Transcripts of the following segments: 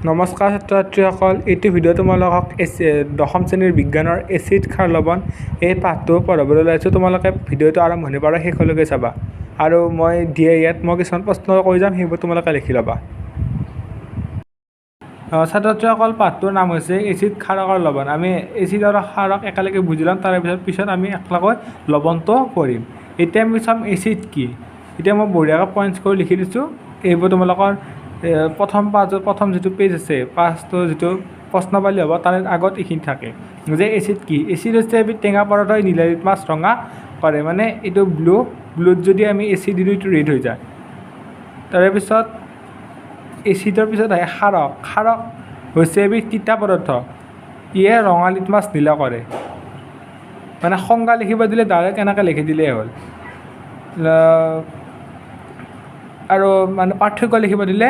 নমস্কাৰ ছাত্ৰ-ছাত্ৰীসকল, এইটো ভিডিঅ' তোমালোকক দশম শ্ৰেণীৰ বিজ্ঞানৰ এচিড ক্ষাৰ লৱণ এই পাঠটো পঢ়াবলৈ ওলাইছোঁ। তোমালোকে ভিডিঅ'টো আৰম্ভণিৰ পৰা শেষলৈকে চাবা আৰু মই ইয়াত কিছুমান প্ৰশ্ন কৈ যাম, সেইবোৰ তোমালোকে লিখি ল'বা। ছাত্ৰ-ছাত্ৰীসকল, পাঠটোৰ নাম হৈছে এচিড ক্ষাৰকৰ লৱণ। আমি এচিড আৰু ক্ষাৰক একেলগে বুজি ল'ম, তাৰে পিছত আমি একলাকৈ লৱণটো পঢ়িম। এতিয়া আমি চাম এচিড কি। এতিয়া মই বঢ়িয়াকৈ পইণ্টছ কৰি লিখি দিছোঁ। এইবোৰ তোমালোকৰ প্ৰথম যিটো পেজ আছে, পাঁচটো যিটো প্ৰশ্নৱালী হ'ব, তাৰে আগত এইখিনি থাকে যে এচিড কি। এচিড হৈছে এবিধ টেঙা পদাৰ্থ, নীলা লিটমাছ ৰঙা কৰে, মানে এইটো ব্লুত যদি আমি এচিড দিওঁ এইটো ৰেড হৈ যায়। তাৰে পিছত এচিডৰ পিছত আহে ক্ষাৰক। ক্ষাৰক হৈছে এবিধ তিতা পদাৰ্থ, ইয়ে ৰঙা লিটমাছ নীলা কৰে। মানে সংজ্ঞা লিখিব দিলে ডাইৰেক্ট এনেকৈ লিখি দিলেই হ'ল, আৰু মানে পাৰ্থক্য লিখিব দিলে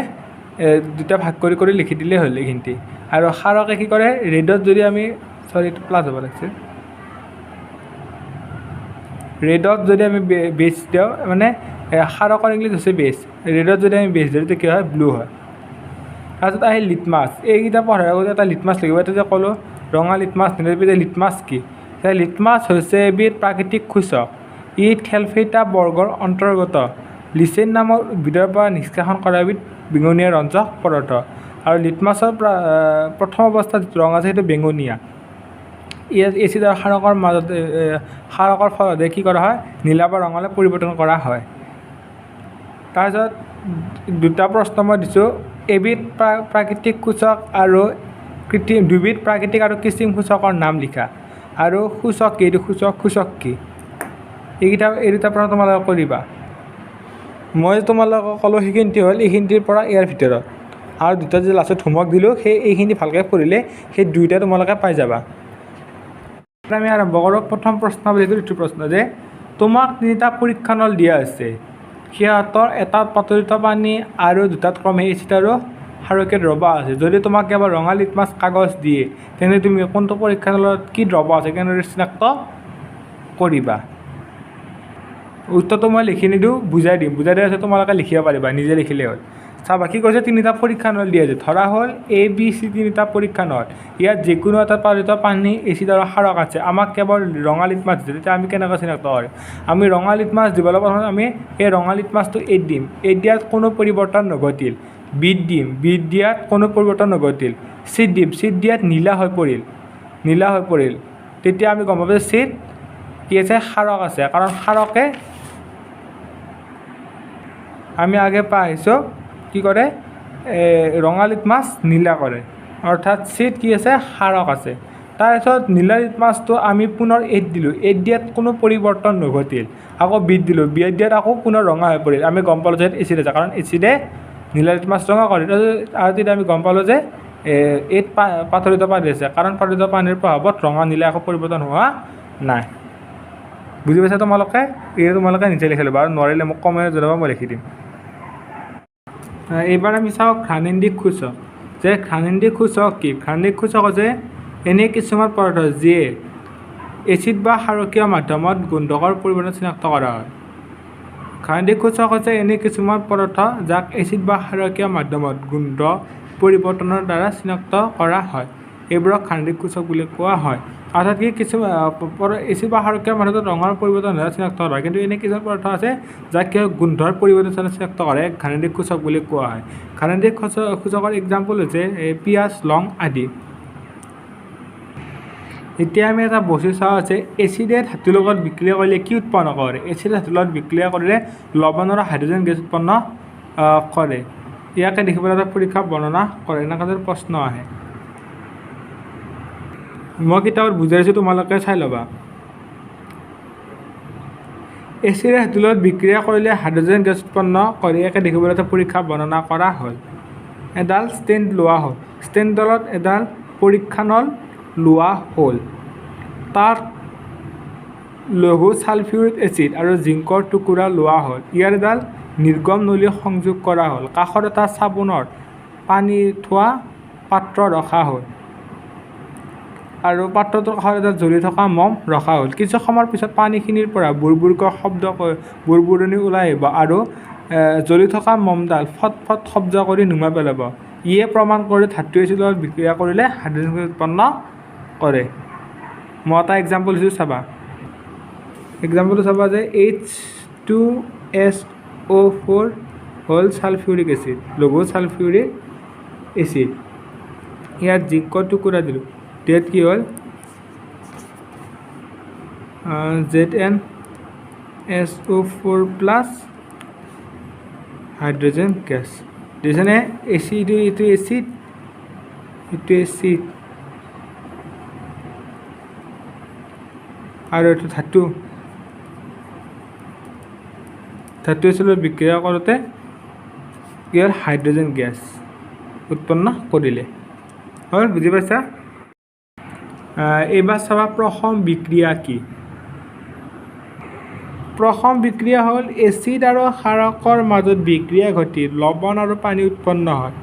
দুটা ভাগ কৰি লিখি দিলেই হ'ল এইখিনিতে। আৰু ক্ষাৰকে কি কৰে, ৰেডত যদি আমি এইটো প্লাছ হ'ব লাগিছে, ৰেডত যদি আমি বেছ দিওঁ, মানে ক্ষাৰকৰ ইংলিছ হৈছে বেছ, ৰেডত যদি আমি বেছ দিওঁ তেতিয়া কি হয়, ব্লু হয়। তাৰপিছত আহিল লিটমাছ। এইকেইটা পঢ়াৰ আগতে এটা লিটমাছ লাগিব। এটা যে ক'লোঁ ৰঙা লিটমাছ নীলা, লিটমাছ কি? লিটমাছ হৈছে এবিধ প্ৰাকৃতিক সূচক, ই থেলফেটা বৰ্গৰ অন্তৰ্গত লিচেন নামৰ উদ্ভিদৰ পৰা নিষ্কাশন কৰা এবিধ বেঙুনীয়া ৰঞ্জক পদাৰ্থ। আৰু লিটমাছৰ প্ৰথম অৱস্থাত যিটো ৰং আছে সেইটো বেঙুনীয়া। ইয়াত এচিড আৰু ক্ষাৰকৰ মাজত ক্ষাৰকৰ ফলত কি কৰা হয়, নীলা বা ৰঙালৈ পৰিৱৰ্তন কৰা হয়। তাৰপিছত দুটা প্ৰশ্ন মই দিছোঁ, এবিধ প্ৰাকৃতিক সূচক আৰু দুবিধ প্ৰাকৃতিক আৰু কৃত্ৰিম সূচকৰ নাম লিখা। আৰু সূচক কি, এইটো সূচক কি, এই দুটা প্ৰশ্ন তোমালোকে কৰিবা। মই তোমালোকক ক'লোঁ সেইখিনিতে হ'ল এইখিনিৰ পৰা ইয়াৰ ভিতৰত, আৰু দুটা যে লাষ্টত হোমৱৰ্ক দিলোঁ এইখিনি ভালকৈ পঢ়িলে সেই দুইটা তোমালোকে পাই যাবা। আমি আৰম্ভ কৰোঁ। প্ৰথম প্ৰশ্নৱলীটোৰ এইটো প্ৰশ্ন যে তোমাক তিনিটা পৰীক্ষা নল দিয়া হৈছে, সিহঁতৰ এটাত পাতলিত পানী আৰু দুটাত ক্ৰমে এচিড আৰু ক্ষাৰকীয় দ্ৰৱ আছে। যদি তোমাক কেৱল ৰঙা লিটমাছ কাগজ দিয়ে, তেন্তে তুমি কোনটো পৰীক্ষা নলত কি দ্ৰৱ আছে কেনেদৰে চিনাক্ত কৰিবা? উত্তৰটো মই লিখি নিদিওঁ, বুজাই দিম। বুজাই দিয়াৰ পিছত তোমালোকে লিখিব পাৰিবা, নিজে লিখিলেই হ'ল। চাবা কি কৈছে, তিনিটা পৰীক্ষা নল দিয়া আছে। ধৰা হ'ল ABC তিনিটা পৰীক্ষা নল, ইয়াত যিকোনো এটা পাতলিত পানী, এচিড আৰু ক্ষাৰক আছে। আমাক কেৱল ৰঙা লিটমাছ দিছে, তেতিয়া আমি কেনেকৈ চিনাক্ত কৰিম? আমি ৰঙা লিটমাছ দিবলৈ প্ৰথমে আমি এই ৰঙা লিটমাছটো এড দিম, এড দিয়াত কোনো পৰিৱৰ্তন নঘটিল। বিট দিম, বিট দিয়াত কোনো পৰিৱৰ্তন নঘটিল। চিট দিম, চিট দিয়াত নীলা হৈ পৰিল। তেতিয়া আমি গম পাব যে চিট কি আছে, ক্ষাৰক আছে, কাৰণ ক্ষাৰকে আমি আগে পাই আহিছোঁ কি কৰে, ৰঙা লিটমাছ নীলা কৰে, অৰ্থাৎ চিট কি আছে, ক্ষাৰক আছে। তাৰপিছত নীলা লিটমাছটো আমি পুনৰ এড দিলোঁ, এড দিয়াত কোনো পৰিৱৰ্তন নঘটিল। আকৌ বিট দিলোঁ, বিট দিয়াত আকৌ পুনৰ ৰঙা হৈ পৰিল। আমি গম পালোঁ যে এচিড আছে, কাৰণ এচিডে নীলা লিটমাছ ৰঙা কৰে। আৰু তেতিয়া আমি গম পালোঁ যে এইত পাতলিত পানী আছে, কাৰণ পাতলিত পানীৰ প্ৰভাৱত ৰঙা নীলা একো পৰিৱৰ্তন হোৱা নাই। বুজি পাইছা তোমালোকে? এই তোমালোকে নিজে লিখি ল'বা, আৰু নোৱাৰিলে মোক কমেণ্টত জনাবা, মই লিখি দিম। এইবাৰ আমি চাওঁ ঘ্ৰাণেন্দ্ৰিক সূচক। যে ঘ্ৰাণেন্দ্ৰিক সূচক কি? ঘ্ৰাণেন্দ্ৰিক সূচক হৈছে এনে কিছুমান পদাৰ্থ যিয়ে এচিড বা ক্ষাৰকীয় মাধ্যমত গোন্ধকৰ পৰিৱৰ্তন চিনাক্ত কৰা হয়। ঘ্ৰাণেন্দ্ৰিক সূচক হৈছে এনে কিছুমান পদাৰ্থ যাক এচিড বা ক্ষাৰকীয় মাধ্যমত গোন্ধ পৰিৱৰ্তনৰ দ্বাৰা চিনাক্ত কৰা হয়, এইবোৰক ঘ্ৰাণেন্দ্ৰিক সূচক বুলি কোৱা হয়। অৰ্থাৎ কি, কিছুমান এচিড বা ক্ষাৰকীয় মাধ্যমত ৰঙৰ পৰিৱৰ্তন দ্বাৰা চিনাক্ত কৰা হয়, কিন্তু এনে কিছুমান পদাৰ্থ আছে যাক কি গোন্ধৰ পৰিৱৰ্তন দ্বাৰা চিনাক্ত কৰে, ঘ্ৰাণেন্দ্ৰিক সূচক বুলি কোৱা হয়। ঘ্ৰাণেন্দ্ৰিক সূচকৰ এক্সাম্পল হৈছে পিঁয়াজ, লং আদি। এতিয়া আমি এটা বস্তু চাওঁ আছে, এচিডে ধাতুৰ লগত বিক্ৰিয়া কৰিলে কি উৎপন্ন কৰে? এচিডে ধাতুৰ লগত বিক্ৰিয়া কৰিলে লৱণ আৰু হাইড্ৰজেন গেছ উৎপন্ন কৰে। ইয়াকে দেখিবলৈ এটা পৰীক্ষা বৰ্ণনা কৰে, এনেকুৱা প্ৰশ্ন আহে। মই কিতাপত বুজাই দিছোঁ, তোমালোকে চাই ল'বা। এচিডে ধাতুৰ লগত বিক্ৰিয়া কৰিলে হাইড্ৰজেন গেছ উৎপন্ন কৰে, ইয়াকে দেখিবলৈ এটা পৰীক্ষা বৰ্ণনা কৰা হ'ল। এডাল ষ্টেণ্ড লোৱা হ'ল, ষ্টেণ্ডডালত এডাল পৰীক্ষা নল লোৱা হ'ল, তাত লঘু ছালফিউৰিক এচিড আৰু জিংকৰ টুকুৰা লোৱা হ'ল, ইয়াৰ এডাল নিৰ্গম নলী সংযোগ কৰা হ'ল, কাষত এটা চাবোনৰ পানী থোৱা পাত্ৰ ৰখা হ'ল, আৰু পাত্ৰটোৰ কাষত এটা জ্বলি থকা মম ৰখা হ'ল। কিছু সময়ৰ পিছত পানীখিনিৰ পৰা বুৰবুৰকৈ বুৰবুৰণি ওলাই আহিব আৰু জ্বলি থকা মমডাল ফট ফট শব্দ কৰি নুমাই পেলাব। ইয়ে প্ৰমাণ কৰে ধাতু এচিডৰ লগত বিক্ৰিয়া কৰিলে হাইড্ৰজেন গেছ উৎপন্ন কৰে। মই এটা এক্সাম্পল দিছোঁ চাবা। এক্সাম্পলটো চাবা যে H2SO4 হ'ল ছালফিউৰিক এচিড, লঘু ছালফিউৰিক এচিড। ইয়াত জিংকৰ টুকুৰা দিলোঁ, ইয়াত কি হ'ল ZnSO4 প্লাছ হাইড্ৰজেন গেছ দিছেনে। এচিড এইটো এচিড, এইটো এচিড আৰু এইটো ধাতু। ধাতু এচিডৰ বিক্ৰিয়া কৰোঁতে কি হ'ল হাইড্ৰজেন গেছ উৎপন্ন কৰিলে। হ'ল, বুজি পাইছা? এইবাৰ চাবা প্ৰথম বিক্ৰিয়া কি। প্ৰথম বিক্ৰিয়া হ'ল এচিড আৰু ক্ষাৰকৰ মাজত বিক্ৰিয়া ঘটি লৱণ আৰু পানী উৎপন্ন হয়।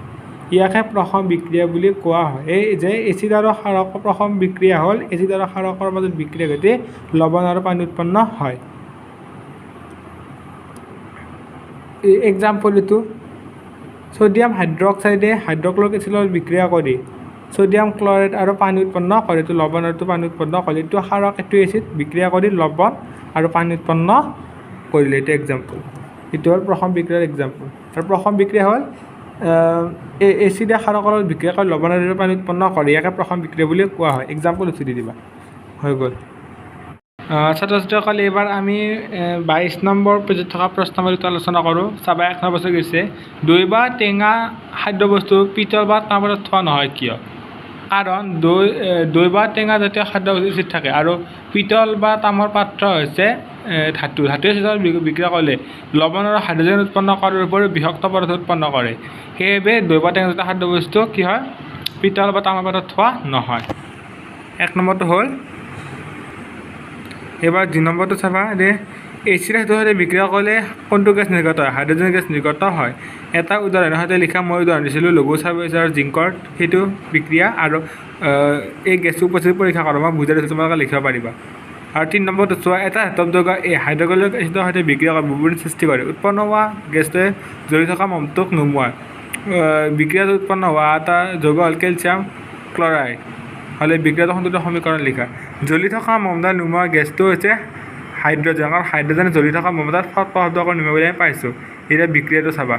ইয়াকে প্ৰথম বিক্ৰিয়া বুলি কোৱা হয়। এই যে এচিড আৰু ক্ষাৰকৰ প্ৰথম বিক্ৰিয়া হ'ল এচিড আৰু ক্ষাৰকৰ মাজত বিক্ৰিয়া ঘটি লৱণ আৰু পানী উৎপন্ন হয়। এক্সাম্পল এইটো ছ'ডিয়াম হাইড্ৰক্সাইডে হাইড্ৰক্লৰিক এচিডৰ লগত বিক্ৰিয়া কৰি ছ'ডিয়াম ক্লৰাইড আৰু পানী উৎপন্ন কৰে। এইটো লৱণ আৰু পানী উৎপন্ন কৰে। এইটো ক্ষাৰক, এইটো এচিড বিক্ৰিয়া কৰি লৱণ আৰু পানী উৎপন্ন কৰিলে। এইটো এক্সাম্পল, এইটো হ'ল প্ৰথম বিক্ৰিয়াৰ এক্সাম্পল। আৰু প্ৰথম বিক্ৰিয়া হ'ল এচিডে ক্ষাৰকৰ লগত বিক্ৰিয়া কৰি লৱণ আৰু পানী উৎপন্ন কৰে। ইয়াকে প্ৰথম বিক্ৰিয়া বুলি কোৱা হয়। এক্সাম্পল উঠি দি দিবা, হৈ গ'ল। ছাত্ৰ ছাত্ৰীসকলে এইবাৰ আমি 22 নম্বৰ পেজত থকা প্ৰশ্নাৱলীটো আলোচনা কৰোঁ। চাবা 1 নম্বৰ গৈছে, দৈ বা টেঙা খাদ্যবস্তু পিতল বা তামত থোৱা নহয় কিয়? কাৰণ দৈ বা টেঙা জাতীয় খাদ্যবস্তু এচিড থাকে আৰু পিতল বা তামৰ পাত্ৰ হৈছে ধাতু। ধাতু এচিডৰ বিক্ৰিয়া কৰিলে লৱণ আৰু হাইড্ৰজেন উৎপন্ন কৰাৰ উপৰিও বিষাক্ত পদাৰ্থ উৎপন্ন কৰে। সেইবাবে দৈ বা টেঙা জাতীয় খাদ্যবস্তু কি হয়, পিতল বা তামৰ পাত্ৰত থোৱা নহয়। 1 নম্বৰটো হ'ল। এবাৰ 2 নম্বৰটো চাবা যে এচিড ধাতুৰ সৈতে বিক্ৰিয়া কৰিলে কোনটো গেছ নিৰ্গত হয়? হাইড্ৰজেন গেছ নিৰ্গত হয়। এটা উদাহৰণৰ সৈতে লিখা, মই উদাহৰণ দিছিলোঁ লঘু ছালফাৰ আৰু জিংকৰ, সেইটো বিক্ৰিয়া আৰু এই গেছটো উপস্থিতি পৰীক্ষা কৰা। মই বুজাই দিছোঁ, তোমালোকে লিখিব পাৰিবা। আৰু 3 নম্বৰটো চোৱা, এটা ধাতৱ যৌগ এই হাইড্ৰক্লৰিক এচিডৰ সৈতে বিক্ৰিয়া কৰি বুবুৰিন সৃষ্টি কৰে। উৎপন্ন হোৱা গেছটোৱে জ্বলি থকা মমটোক নুমুৱায়। বিক্ৰিয়াত উৎপন্ন হোৱা এটা যৌগ হ'ল কেলছিয়াম ক্লৰাইড। হ'লে বিক্ৰিয়াটো সন্তুলিত সমীকৰণ লিখা। জ্বলি থকা মমডাল নুমুৱা গেছটো হৈছে হাইড্ৰজেন, কাৰণ হাইড্ৰজেনে জ্বলি থকা মমডাল শব্দ কৰি নুমুৱাবলৈ আমি পাইছোঁ। এতিয়া বিক্ৰিয়াটো চাবা।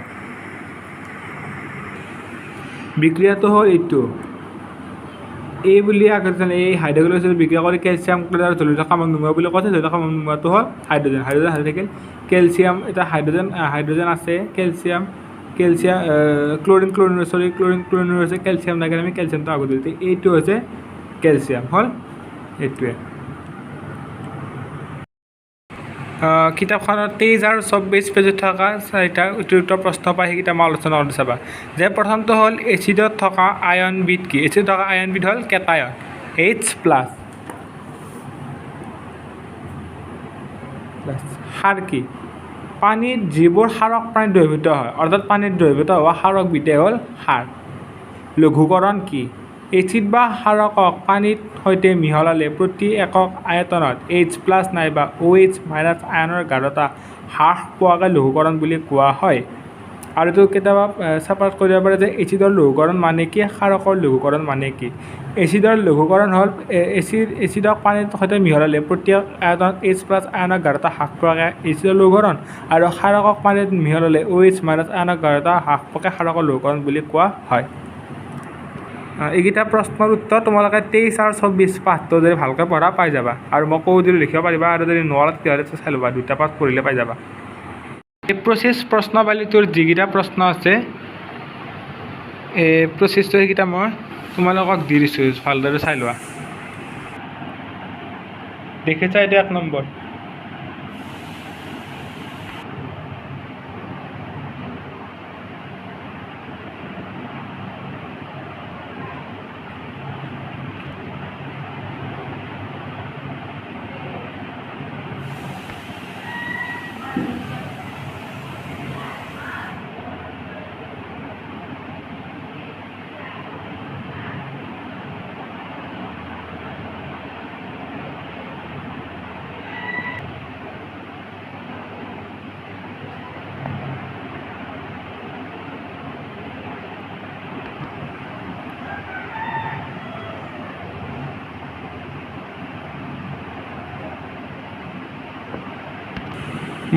বিক্ৰিয়াটো হ'ল এইটো, এই বুলি আগতে এই হাইড্ৰক্লৰিক এচিড বিক্ৰিয়া কৰি কেলছিয়াম ক্লৰাইড জ্বলি থকা মম নুমুৱা বুলি কৈছে। জ্বলি থকা মম নুমুৱাটো হ'ল হাইড্ৰজেন। হাইড্ৰজেন হাইড্ৰজেন থাকিল কেলছিয়াম, এটা হাইড্ৰজেন আছে, কেলছিয়াম ক্লৰিন আছে, কেলছিয়াম নাই, আমি কেলছিয়ামটো আগত দিওঁ। এইটো হৈছে কেলছিয়াম, হ'ল এইটোৱে। কিতাপখনত 23 আৰু 24 পেজত থকা 4টা অতিৰিক্ত প্ৰশ্ন পাই, সেইকেইটা মই আলোচনা কৰি চাবা। যে প্ৰথমটো হ'ল এচিডত থকা আয়নবিধ কি? এচিডত থকা আয়নবিধ হ'ল কেটায়ন, H+। সাৰ কি? পানীত যিবোৰ সাৰক প্ৰাণীত দ্ৰৱীভূত হয়, অৰ্থাৎ পানীত দ্ৰৱীভূত হোৱা সাৰকবিধেই হ'ল সাৰ। লঘুকৰণ কি? এচিড বা সাৰকক পানীৰ সৈতে মিহলালে প্ৰতি একক আয়তনত H+ নাইবা OH- আয়নৰ গাঢ়তা হ্ৰাস পোৱাকৈ লঘুকৰণ বুলি কোৱা হয়। আৰু এইটো কেতিয়াবা চেপাৰেট কৰিব পাৰে যে এচিডৰ লঘুকৰণ মানে কি, ক্ষাৰকৰ লঘুকৰণ মানে কি। এচিডৰ লঘুকৰণ হ'ল এচিডক পানীৰ সৈতে মিহলালে প্ৰতি আয়তনত H+ আয়নৰ গাঢ়তা হ্ৰাস পোৱাকৈ এচিডৰ লঘুকৰণ, আৰু ক্ষাৰকক পানীত মিহলালে OH- আয়নৰ গাঢ়তা হ্ৰাস পোৱাকৈ ক্ষাৰকৰ লঘুকৰণ বুলি কোৱা হয়। এইকেইটা প্ৰশ্নৰ উত্তৰ তোমালোকে 23 আৰু 24 পাঠটো যদি ভালকৈ পঢ়া পাই যাবা। আৰু মই কৈ দিলে লিখিব পাৰিবা, আৰু যদি নোৱাৰা তেতিয়াহ'লে চাই ল'বা, 2টা পাঠ পঢ়িলে পাই যাবা। এই প্ৰশ্নাৱলীটোৰ যিকেইটা প্ৰশ্ন আছে, এই প্ৰচেছটো সেইকেইটা মই তোমালোকক দি দিছোঁ, ভালদৰে চাই লোৱা। দেখিছা, এইটো 1 নম্বৰ।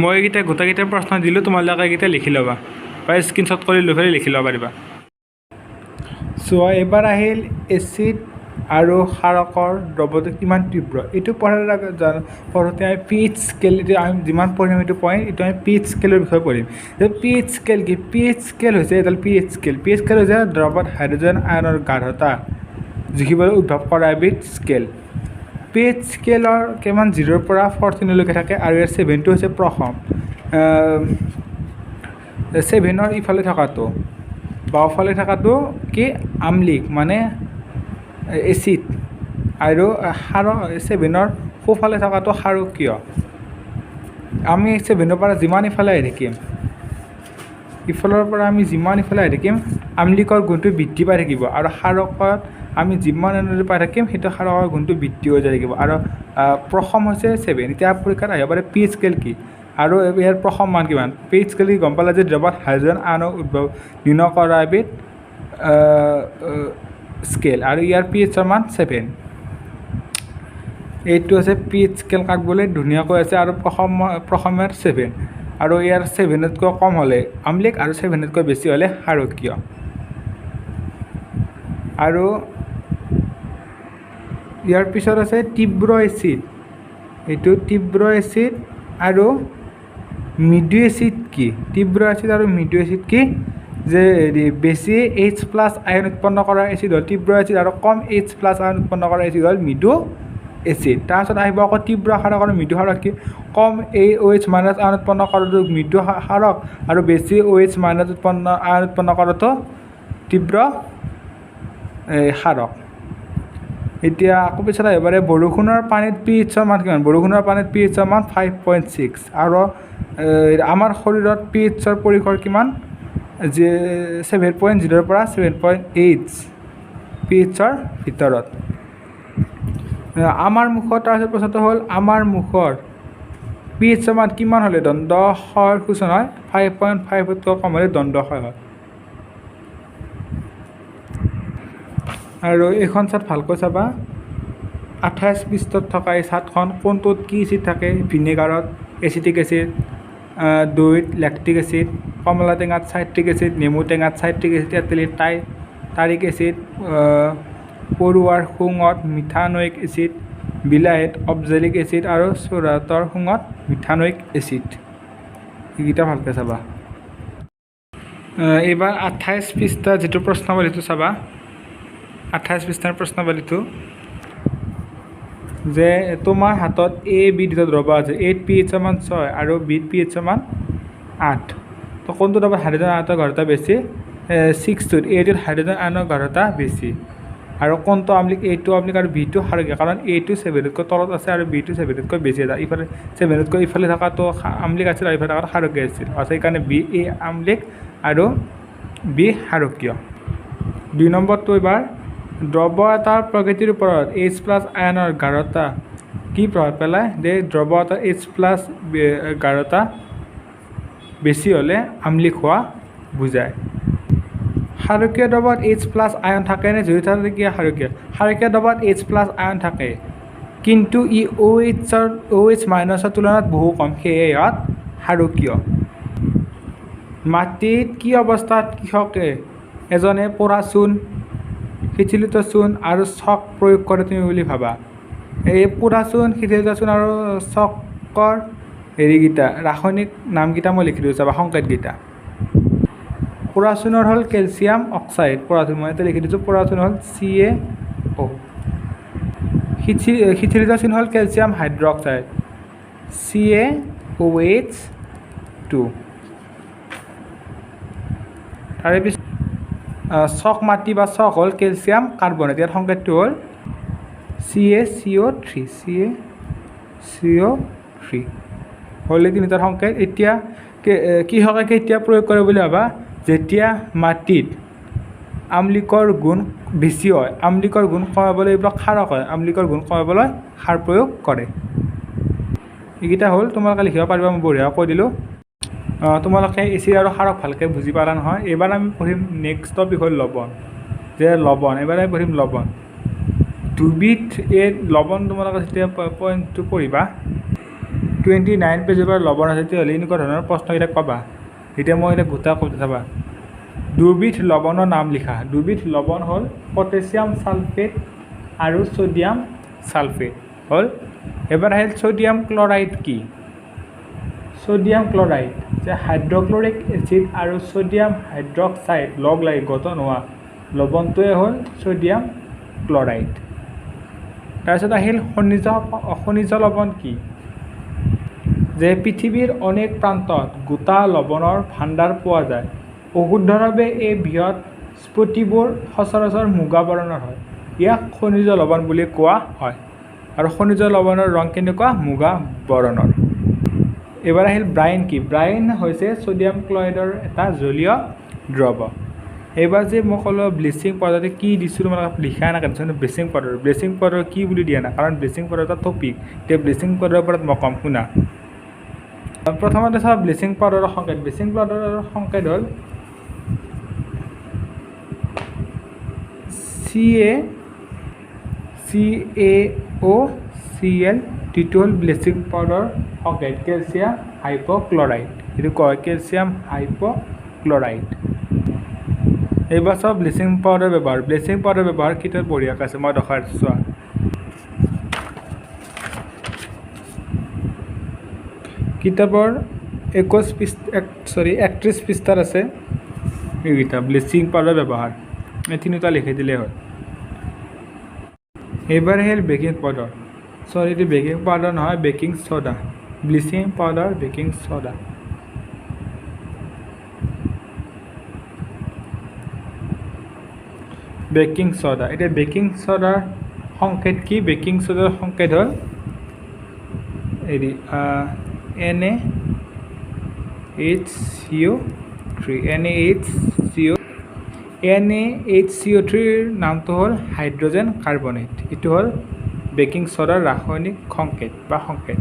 মই এইকেইটা গোটেইকেইটা প্ৰশ্ন দিলোঁ, তোমালোকে এইকেইটা লিখি ল'বা বা স্ক্ৰীনশ্বট কৰি লৈ পেলাই লিখি ল'ব পাৰিবা। চোৱা, এইবাৰ আহিল এচিড আৰু ক্ষাৰকৰ দ্ৰৱটো কিমান তীব্ৰ। এইটো পঢ়োঁতে আমি পিএইচ স্কেল, এতিয়া আমি যিমান পঢ়িম এইটো পইণ্ট, এইটো আমি পিএইচ স্কেলৰ বিষয়ে পঢ়িম। পিএইচ স্কেল কি? পিএইচ স্কেল হৈছে এডাল পিএইচ স্কেল। পিএইচ স্কেল হৈছে দ্ৰৱত হাইড্ৰজেন আয়নৰ গাঢ়তা জুখিবলৈ উদ্ভৱ কৰা এবিধ স্কেল। পিএইচ স্কেলৰ কিমান 0ৰ পৰা 14লৈকে থাকে আৰু ইয়াৰ 7টো হৈছে প্ৰথম। 7ৰ ইফালে থকাটো বাওঁফালে থকাটো কি? আম্লিক মানে এচিড, আৰু 7ৰ সোঁফালে থকাটো ক্ষাৰকীয়। আমি 7ৰ পৰা যিমান ইফালে আহি থাকিম, ইফালৰ পৰা আমি যিমান ইফালে আহি থাকিম, আম্লিকৰ গুণটো বৃদ্ধি পাই থাকিব, আৰু ক্ষাৰকত আমি যিমান এনাৰ্জি পাই থাকিম সেইটো ক্ষাৰকৰ গুণটো বৃদ্ধি হৈ যায় থাকিব। আৰু প্ৰথম হৈছে 7। এতিয়া পৰীক্ষাত আহিব পাৰে পিএইচ স্কেল কি আৰু ইয়াৰ প্ৰথম মান কিমান। পিএইচ স্কেল কি গম পালে যে দ্ৰৱত হাইড্ৰজেন আয়নৰ উদ্ভৱ নিৰ্ণয় কৰা এবিধ স্কেল, আৰু ইয়াৰ পিএইচৰ মান 7। এইটো আছে পিএইচ স্কেল, কাক বোলে ধুনীয়াকৈ আছে, আৰু প্ৰথমৰ 7, আৰু ইয়াৰ 7তকৈ কম হ'লে আম্লিক আৰু 7তকৈ বেছি হ'লে ক্ষাৰকীয়। আৰু ইয়াৰ পিছত আছে তীব্ৰ এচিড। এইটো তীব্ৰ এচিড আৰু মৃদু এচিড কি? তীব্ৰ এচিড আৰু মৃদু এচিড কি? যে বেছি H+ আয়ন উৎপন্ন কৰা এচিড হ'ল তীব্ৰ এচিড, আৰু কম H+ আয়ন উৎপন্ন কৰা এচিড হ'ল মৃদু এচিড। তাৰপিছত আহিব আকৌ তীব্ৰ ক্ষাৰক আৰু মৃদু ক্ষাৰক কি? কম OH- আয়ন উৎপন্ন কৰাটো মৃদু ক্ষাৰক, আৰু বেছি OH- আয়ন উৎপন্ন কৰাটো তীব্ৰ ক্ষাৰক। এতিয়া আকৌ পিছত আহিব পাৰে বৰষুণৰ পানীত পিএইচৰ মান কিমান? বৰষুণৰ পানীত পিএইচৰ মান 5.6, আৰু আমাৰ শৰীৰত পিএইচৰ পৰিসৰ কিমান? 7.0ৰ পৰা 7.8 পিএইচৰ ভিতৰত। আমাৰ মুখত তাৰপিছত প্ৰশ্নটো হ'ল আমাৰ মুখৰ পিএইচৰ মান কিমান হ'লে দণ্ডক্ষয়ৰ সূচনা হয়? 5.5তকৈ কম হ'লে দণ্ডক্ষয় হয়। আৰু এইখন চাৰ্ট ভালকৈ চাবা। 28 পৃষ্ঠত থকা এই চাৰ্টখন কোনটোত কি এচিড থাকে? ভিনেগাৰত এচিটিক এচিড, দৈত লেক্টিক এচিড, কমলা টেঙাত চাইট্ৰিক এচিড, নেমু টেঙাত চাইট্ৰিক এচিড, তেঁতেলীত টাৰিক এচিড, পৰুৱাৰ শুঙত মিথানয়িক এচিড, বিলাহীত অবজেলিক এচিড, আৰু চোৰাতৰ শুঙত মিথানয়িক এচিড। এইকেইটা ভালকৈ চাবা। এইবাৰ 28 পৃষ্ঠা যিটো প্ৰশ্নাৱলীটো চাবা। 28 পৃষ্ঠাৰ প্ৰশ্নাৱলীটো যে তোমাৰ হাতত A-B দুটা দ্ৰৱ আছে। Aত পিএইচৰ মান 6 আৰু Bত পিএইচৰ মান 8। তো কোনটো দ্ৰৱত হাইড্ৰজেন আয়নৰ গাঢ়তা বেছি? 6টোত Aটোত হাইড্ৰজেন আয়নৰ গাঢ়তা বেছি। আৰু কোনটো আম্লিক? Aটো আম্লিক আৰু Bটো ক্ষাৰকীয়, কাৰণ Aটো 7তকৈ তলত আছে আৰু Bটো 7তকৈ বেছি আছে। ইফালে 7তকৈ ইফালে থকাটো আম্লিক আছিল আৰু ইফালে থকাটো ক্ষাৰকীয় আছিল। সেইকাৰণে A আম্লিক আৰু B ক্ষাৰকীয়। 2 নম্বৰটো এইবাৰ দ্ৰৱ এটাৰ প্ৰকৃতিৰ ওপৰত H+ আয়নৰ গাঢ়তা কি প্ৰভাৱ পেলায়? যে দ্ৰৱ এটাৰ H+ গাঢ়তা বেছি হ'লে আম্লিক হোৱা বুজায়। ক্ষাৰকীয় দ্ৰৱত H+ আয়ন থাকেনে? যদি থাকে কি ক্ষাৰকীয়? ক্ষাৰকীয় দ্ৰৱত H+ আয়ন থাকে, কিন্তু ই OH- তুলনাত বহু কম, সেয়ে ইয়াত ক্ষাৰকীয়। মাটিত কি অৱস্থাত কৃষকে এজনে পোৰা চূণ, শিথিলিত চূণ আৰু চক প্ৰয়োগ কৰে তুমি বুলি ভাবা? এই পোৰা চূণ, শিথিলিত চূণ আৰু চকৰ হেৰিকেইটা ৰাসায়নিক নামকেইটা মই লিখি দিছোঁ চাবা, সংকেতকেইটা। পোৰা চূণৰ হ'ল কেলছিয়াম অক্সাইড। পোৰা চূণ মই ইয়াতে লিখি দিছোঁ। পোৰা চূণ হ'ল CaO। শিথিলিত চূণ হ'ল কেলছিয়াম হাইড্ৰক্সাইড CaOH2। তাৰে পিছত চক মাটি বা চক হ'ল কেলছিয়াম কাৰ্বনেট। ইয়াৰ সংকেতটো হ'ল CaCO3 হ'লে তিনিটাৰ সংকেত। এতিয়া কৃষকে কেতিয়া প্ৰয়োগ কৰে বুলি ভাবা? যেতিয়া মাটিত আম্লিকৰ গুণ বেছি হয়, আম্লিকৰ গুণ কমাবলৈ এইবিলাক ক্ষাৰক হয়, আম্লিকৰ গুণ কমাবলৈ সাৰ প্ৰয়োগ কৰে। এইকেইটা হ'ল, তোমালোকে লিখিব পাৰিবা, মই বঢ়িয়া কৈ দিলোঁ। তোমালোকে এচিড আৰু ক্ষাৰক ভালকৈ বুজি পালা নহয়। এইবাৰ আমি পঢ়িম নেক্সট টপিক হ'ল লৱণ। যে লৱণ, এইবাৰ আমি পঢ়িম লৱণ। দুবিধ এই লৱণ তোমালোকে যেতিয়া পইণ্টটো পঢ়িবা, 29 পেজৰ পৰা লৱণ আছে তেতিয়াহ'লে এনেকুৱা ধৰণৰ প্ৰশ্নবিলাক পাবা এতিয়া মই এটা গোটা কৈ চাবা দুবিধ লৱণৰ নাম লিখা দুবিধ লৱণ হ'ল পটাছিয়াম সালফেট আৰু সোডিয়াম সালফেট হ'ল এবাৰ আহিল সোডিয়াম ক্লৰাইড কি সোডিয়াম ক্লৰাইড যে হাইড্ৰক্লৰিক এচিড আৰু সোডিয়াম হাইড্ৰক্সাইড লগ লাগি গঠন হোৱা লৱণটোৱে হ'ল সোডিয়াম ক্লৰাইড তাৰপিছত আহিল খনিজ লৱণ কি যে পৃথিৱীৰ অনেক প্ৰান্তত গোটা লৱণৰ ভাণ্ডাৰ পোৱা যায় অশুদ্ধভাৱে এই বৃহৎ স্ফটিকবোৰ সচৰাচৰ মুগা বৰণৰ হয় ইয়াক খনিজ লৱণ বুলি কোৱা হয় আৰু খনিজ লৱণৰ ৰং কেনেকুৱা মুগা বৰণৰ এবাৰ আহিল ব্ৰাইন কি ব্ৰাইন হৈছে সোডিয়াম ক্লৰাইডৰ এটা জলীয় দ্ৰৱ এইবাৰ যে মই ক'লো ব্লিচিং পাউডাৰে কি দিছোঁ তোমালোকে লিখা নাকাটিছে ব্লিচিং পাউডাৰ কি বুলি দিয়া নাই কাৰণ ব্লিচিং পাউডাৰ এটা টপিক এতিয়া ব্লিচিং পাউডাৰৰ ওপৰত মই কম শুনা প্ৰথমতে চাওঁ ব্লিচিং পাউডাৰৰ সংকেত ব্লিচিং পাউডাৰৰ সংকেত হ'ল CaCaOCl টিটো হ'ল ব্লিচিং পাউডাৰ সংকেত কেলছিয়াম হাইপ'ক্লৰাইড এইটো কয় কেলছিয়াম হাইপ'ক্লৰাইড এইবাৰ চাওঁ ব্লিচিং পাউডাৰ ব্যৱহাৰ কিতাপ বঢ়িয়াকৈ আছে মই দেখাই আছোঁ চোৱা কিতাপৰ 31 পৃষ্ঠাত আছে এইকেইটা ব্লিচিং পাউডাৰ ব্যৱহাৰ এই তিনিটা লিখি দিলেই হ'ল এইবাৰ আহিল বেকিং পাউডাৰ এইটো বেকিং পাউডাৰ নহয় baking soda bleaching powder baking soda baking soda এতিয়া বেকিং ছ'ডাৰ সংকেত কি বেকিং ছ'ডাৰ সংকেত হ'ল হেৰি NaHCO3 নামটো হ'ল হাইড্ৰজেন কাৰ্বনেট এইটো হ'ল বেকিং ছ'ডাৰ ৰাসায়নিক সংকেত বা সংকেত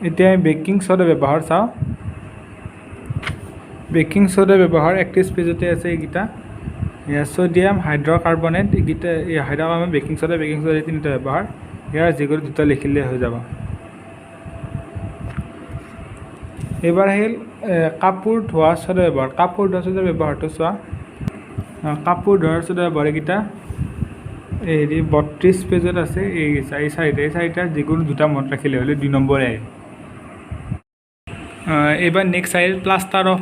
এতিয়া আমি বেকিং ছ'ডা ব্যৱহাৰ চাওঁ বেকিং ছ'ডা ব্যৱহাৰ 31 পেজতে আছে এইকেইটা সোডিয়াম হাইড্ৰকাৰ্বনেট এইকেইটা এই হাইড্ৰকাৰ্বনেট বেকিং ছ'ডা তিনিটা ব্যৱহাৰ ইয়াৰ যিকোনো দুটা লিখিলে হৈ যাব এইবাৰ আহিল কাপোৰ ধোৱা ছ'ডা ব্যৱহাৰটো চোৱা কাপোৰ ধোৱা ছ'ডা ব্যৱহাৰ এইকেইটা হেৰি 32 পেজত আছে এই চাৰিটা যিকোনো দুটা মনত ৰাখিলে হ'লে 2 নম্বৰে আহে এইবাৰ নেক্সট আহিল প্লাষ্টাৰ অফ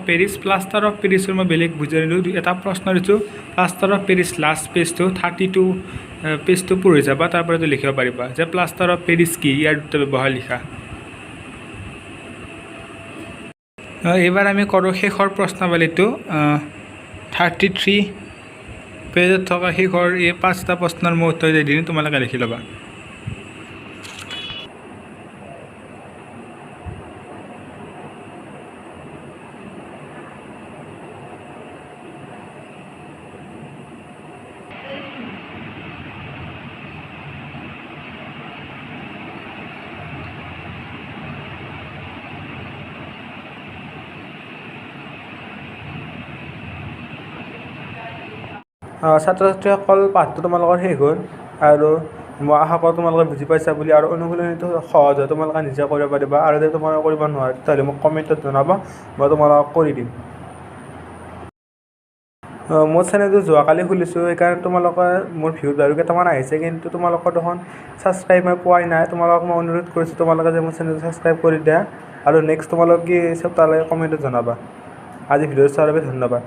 পেৰিছৰ মই বেলেগ বুজাই দিলোঁ এটা প্ৰশ্ন দিছোঁ প্লাষ্টাৰ অফ পেৰিছ লাষ্ট পেজটো 32 পেজটো পঢ়ি যাবা তাৰপৰা লিখিব পাৰিবা যে প্লাষ্টাৰ অফ পেৰিছ কি ইয়াৰ দুটা ব্যৱহাৰ লিখা এইবাৰ আমি কৰোঁ শেষৰ প্ৰশ্নাৱলীটো 33 পেজত থকা শেষৰ এই 5টা প্ৰশ্নৰ মই উত্তৰ দি দিম তোমালোকে লিখি ল'বা ছাত্ৰ ছাত্ৰীসকল পাঠটো তোমালোকৰ শেষ হ'ল আৰু মই আশা কৰোঁ তোমালোকে বুজি পাইছা বুলি আৰু অনুশীলনীটো সহজ হয় তোমালোকে নিজে কৰিব পাৰিবা আৰু যদি তোমালোকে কৰিব নোৱাৰা তেতিয়াহ'লে মোক কমেণ্টত জনাবা মই তোমালোকক কৰি দিম মোৰ চেনেলটো যোৱাকালি খুলিছোঁ সেইকাৰণে তোমালোকে মোৰ ভিউজ আৰু কেইটামান আহিছে কিন্তু তোমালোকৰ দেখোন ছাবস্ক্ৰাইব মই পোৱাই নাই তোমালোকক মই অনুৰোধ কৰিছোঁ তোমালোকে যে মোৰ চেনেলটো ছাবস্ক্ৰাইব কৰি দিয়া আৰু নেক্সট তোমালোকে কি চব তালৈ কমেণ্টত জনাবা আজি ভিডিঅ'টো চোৱাৰ বাবে ধন্যবাদ